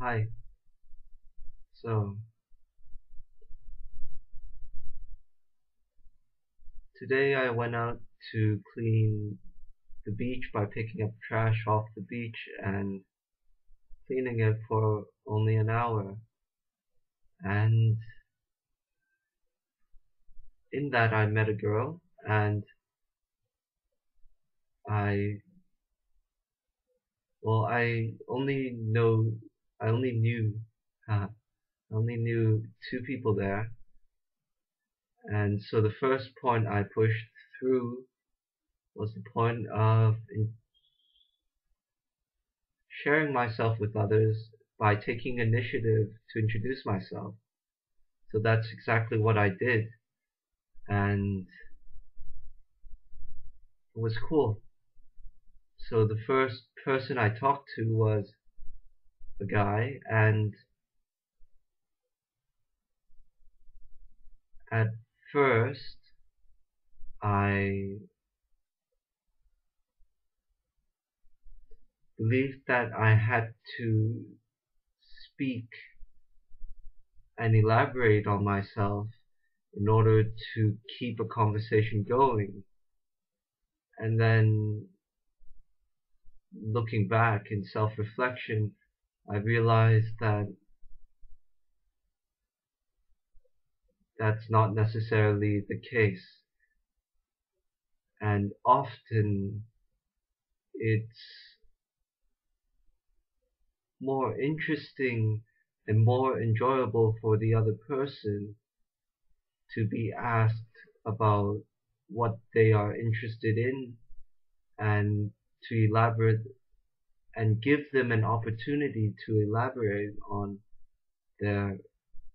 Hi. So, today I went out to clean the beach by picking up trash off the beach and cleaning it for only an hour. And in that I met a girl and I, well, I only knew, I only knew two people there. And so the first point I pushed through was the point of sharing myself with others by taking initiative to introduce myself. So that's exactly what I did, and it was cool. So the first person I talked to was a guy, and at first I believed that I had to speak and elaborate on myself in order to keep a conversation going. And then looking back in self-reflection, I realized that that's not necessarily the case. And often it's more interesting and more enjoyable for the other person to be asked about what they are interested in and to elaborate and give them an opportunity to elaborate on their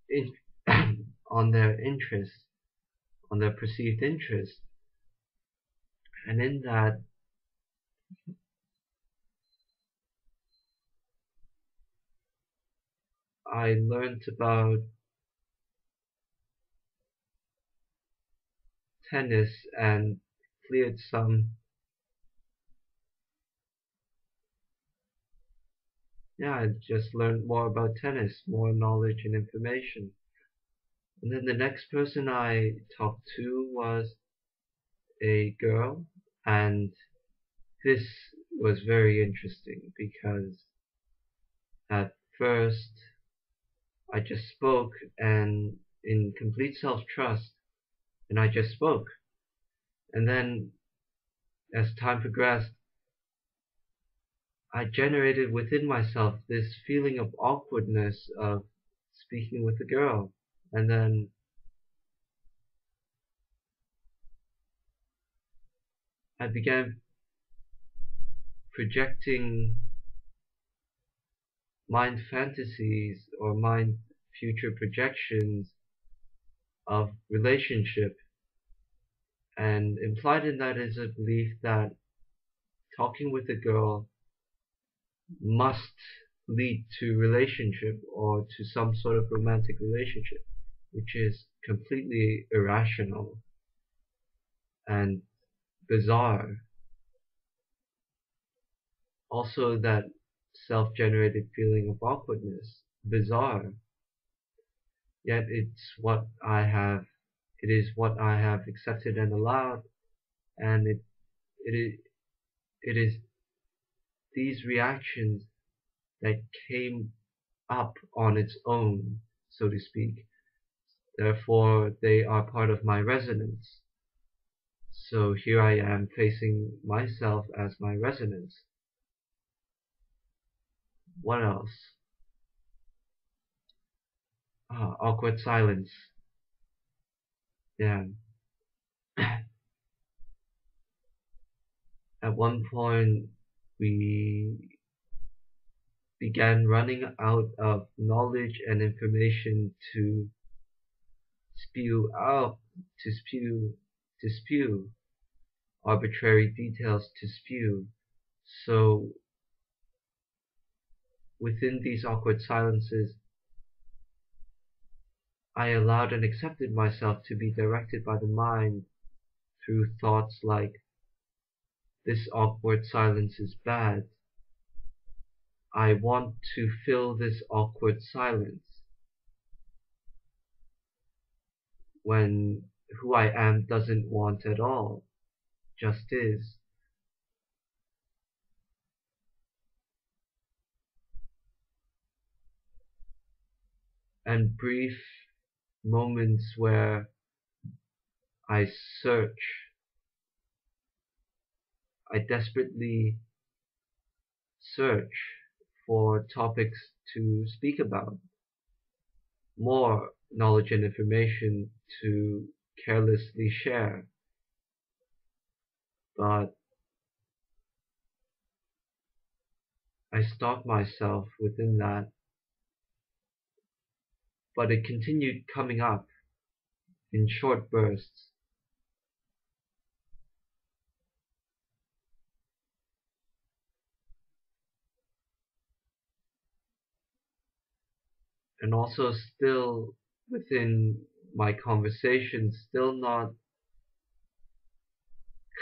in, on their interest, on their perceived interest. And in that, I learned about tennis and cleared some, yeah, I just learned more about tennis, more knowledge and information. And then the next person I talked to was a girl, and this was very interesting because at first I just spoke and in complete self-trust, and I just spoke. And then as time progressed, I generated within myself this feeling of awkwardness of speaking with a girl. And then I began projecting mind fantasies or mind future projections of relationship, and implied in that is a belief that talking with a girl must lead to relationship or to some sort of romantic relationship, which is completely irrational and bizarre. Also, that self-generated feeling of awkwardness, bizarre. Yet it is what I have accepted and allowed, and it is, it is these reactions that came up on its own, so to speak. Therefore, they are part of my resonance. So here I am facing myself as my resonance. What else? Awkward silence. Yeah. At one point, we began running out of knowledge and information to spew out, to spew, to spew, arbitrary details to spew. So within these awkward silences, I allowed and accepted myself to be directed by the mind through thoughts like, this awkward silence is bad. I want to fill this awkward silence when who I am doesn't want at all, just is. And brief moments where I search, I desperately search for topics to speak about, more knowledge and information to carelessly share. But I stopped myself within that, but it continued coming up in short bursts, and also still within my conversation, still not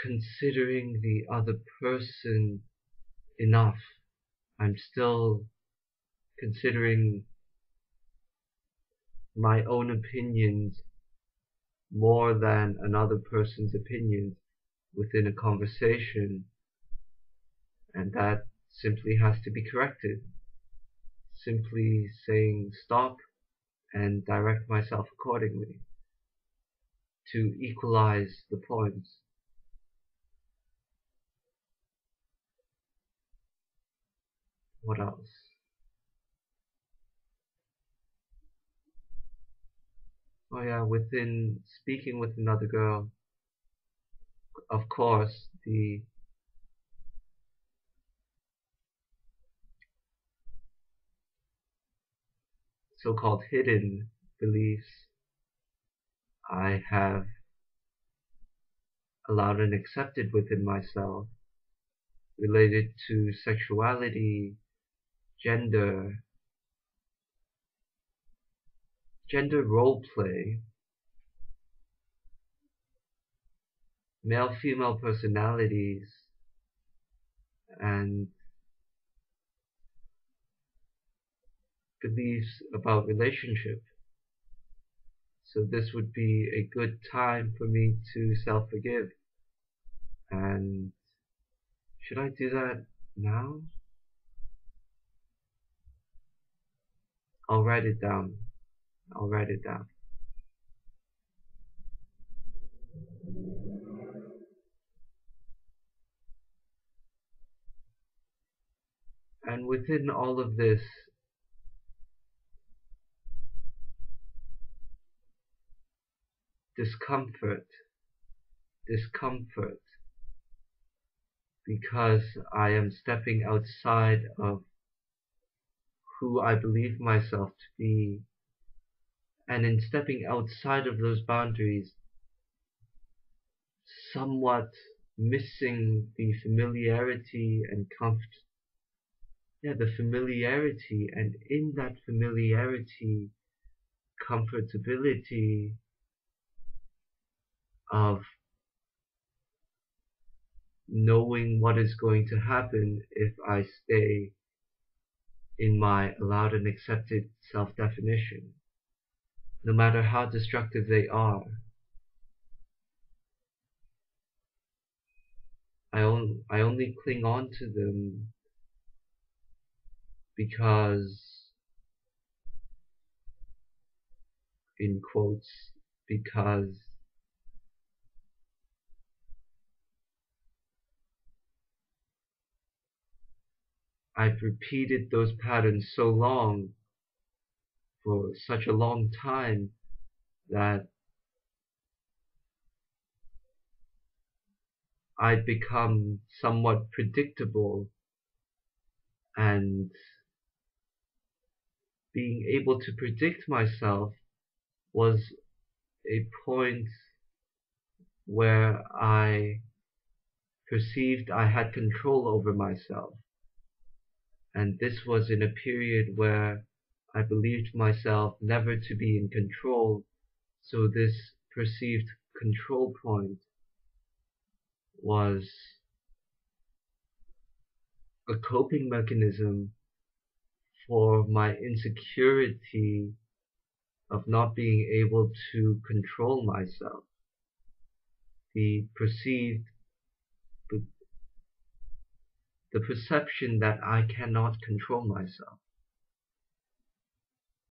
considering the other person enough. I'm still considering my own opinions more than another person's opinions within a conversation, and that simply has to be corrected. Simply saying stop and direct myself accordingly to equalize the points. What else? Oh yeah, within speaking with another girl, of course, the so-called hidden beliefs I have allowed and accepted within myself related to sexuality, gender, gender role play, male-female personalities, and beliefs about relationship. So this would be a good time for me to self-forgive. And should I do that now? I'll write it down. I'll write it down. And within all of this, discomfort, discomfort, because I am stepping outside of who I believe myself to be, and in stepping outside of those boundaries, somewhat missing the familiarity and comfort. Yeah, the familiarity, and in that familiarity, comfortability of knowing what is going to happen if I stay in my allowed and accepted self-definition, no matter how destructive they are. I only cling on to them because, in quotes, because I've repeated those patterns so long, for such a long time, that I've become somewhat predictable, and being able to predict myself was a point where I perceived I had control over myself. And this was in a period where I believed myself never to be in control, so this perceived control point was a coping mechanism for my insecurity of not being able to control myself, the perceived, the perception that I cannot control myself.